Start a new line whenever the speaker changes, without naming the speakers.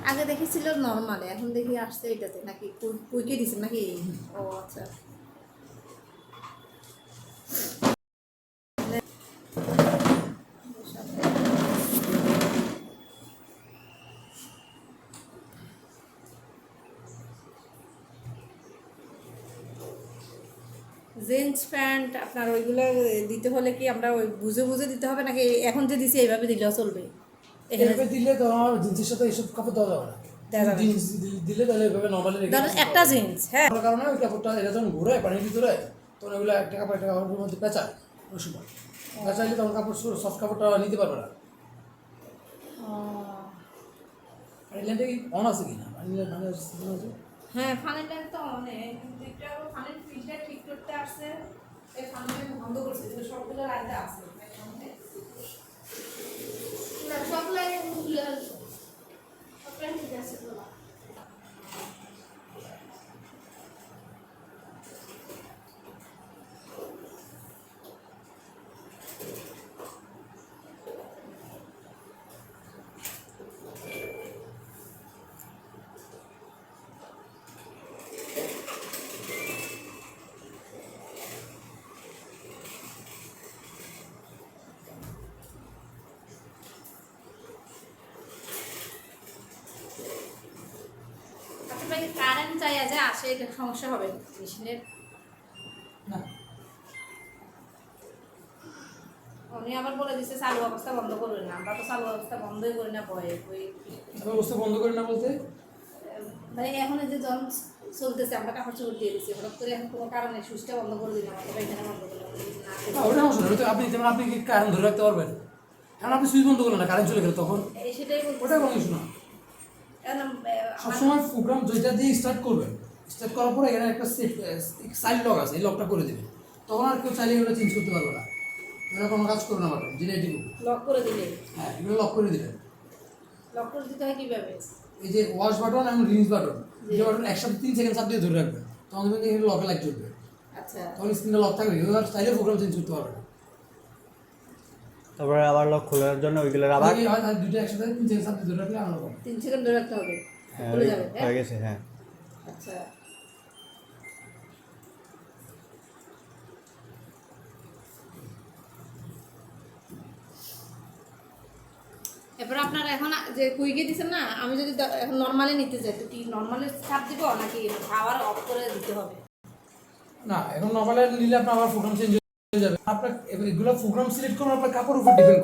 আগে দেখেছিল নর্মালে, এখন দেখি আসছে এটাতে নাকি কুইকে দিছে নাকি? ও আচ্ছা। জিন্স প্যান্ট আপনার ওইগুলো দিতে হলে কি আমরা ওই বুঝে বুঝে দিতে হবে নাকি এখন যে দিছি এইভাবে দিলেও চলবে? এখানে
এভাবে দিলে তো আমার জিন্সের সাথে এইসব কাপড় দেওয়া যাবে না।
দেওয়া যাবে না।
জিন্স দিলে তাহলে এভাবে নর্মালি রেখে
ধরুন একটা জিন্স, হ্যাঁ,
ওর কারণে ওই কাপড়টা এটা যখন ঘুরে পানির ভিতরে তখন ওইগুলো একটা কাপড়ের মধ্যে পেঁচায় ওই সময় পেঁচাইলে তখন কাপড় সফট কাপড়টা নিতে পারবে না। পানি লাইনটা কি অন আছে কি না? পানি আছে।
হ্যাঁ ফানের লাইন তো অনেক, কিন্তু এটা ফানের ফিল্টার ঠিক করতে আসছে, এই ফানের লাইন বন্ধ করছে, কিন্তু সবগুলো লাইনটা আছে না, সব লাইন খুলে সব লাইন ঠিক আছে তো। ভাই কারেন্ট চাই যে আসে, এটা সমস্যা হবে মেশিনের?
না
উনি আবার বলে দিচ্ছে চালু অবস্থা বন্ধ করবেন না, আমরা তো চালু অবস্থা বন্ধই করি না ভয়ে। ওই
অবস্থা বন্ধ করে না বলতে
মানে এখন যে জন চলতেছে আমরা কাপড় চোপড় দিয়ে দিচ্ছি, হঠাৎ করে এখন কোনো কারণে সুইচটা বন্ধ করে দিলাম, আমাদের এখানে বন্ধ করলাম
ওটা সমস্যা না। আপনি যেমন আপনি কি কারেন্ট ধরে রাখতে পারবেন, এখন আপনি সুইচ বন্ধ করলেন না, কারেন্ট চলে গেল তখন
সেটাই
ওটা কোনো ইস্যু না। সবসময় প্রোগ্রাম যেটা দিয়ে স্টার্ট করবেন, স্টার্ট করার পরে এখানে একটা সাইড লক আছে, এই লকটা করে দেবেন, তখন আর কেউ চাইলে এগুলো চেঞ্জ করতে পারবে না। এগুলো কোনো কাজ করবে না পারবেন যেটা এটি
লক করে দিলে।
হ্যাঁ এগুলো লক করে দিবেন।
লক করে দিতে হয় কীভাবে?
এই যে ওয়াশ বাটন এবং রিলিজ বাটন, যে বাটন একসাথে 3 সেকেন্ড চাপ দিয়ে ধরে রাখবেন, তখন দেখবেন এখানে লকে লাইট জ্বলবে।
আচ্ছা,
তখন স্ক্রিনটা লক থাকবে, এবার চাইলে প্রোগ্রাম চেঞ্জ করতে পারবে না।
তারপরে আবার লক খোলার জন্য ওইগুলো আবার
দুটো একসাথে 3 সেকেন্ড চাপ দিয়ে ধরে রাখলে আলাদা হবে।
3 সেকেন্ড ধরে রাখতে হবে,
হ্যাঁ
খুলে যাবে।
হয়ে গেছে। হ্যাঁ
আচ্ছা, এরপর আপনারা এখন যে কুইকে দিচ্ছেন না, আমি যদি এখন নর্মালি নিতে চাই তো কি নর্মালি ছাপ দিব নাকি আবার অফ করে দিতে হবে?
না এখন নর্মালি নিলে আপনার আবার প্রোগ্রাম চেঞ্জ হয়ে যাবে। আপনার এগুলো প্রোগ্রাম সিলেক্ট করার পর কাপড়ের উপর ডিপেন্ড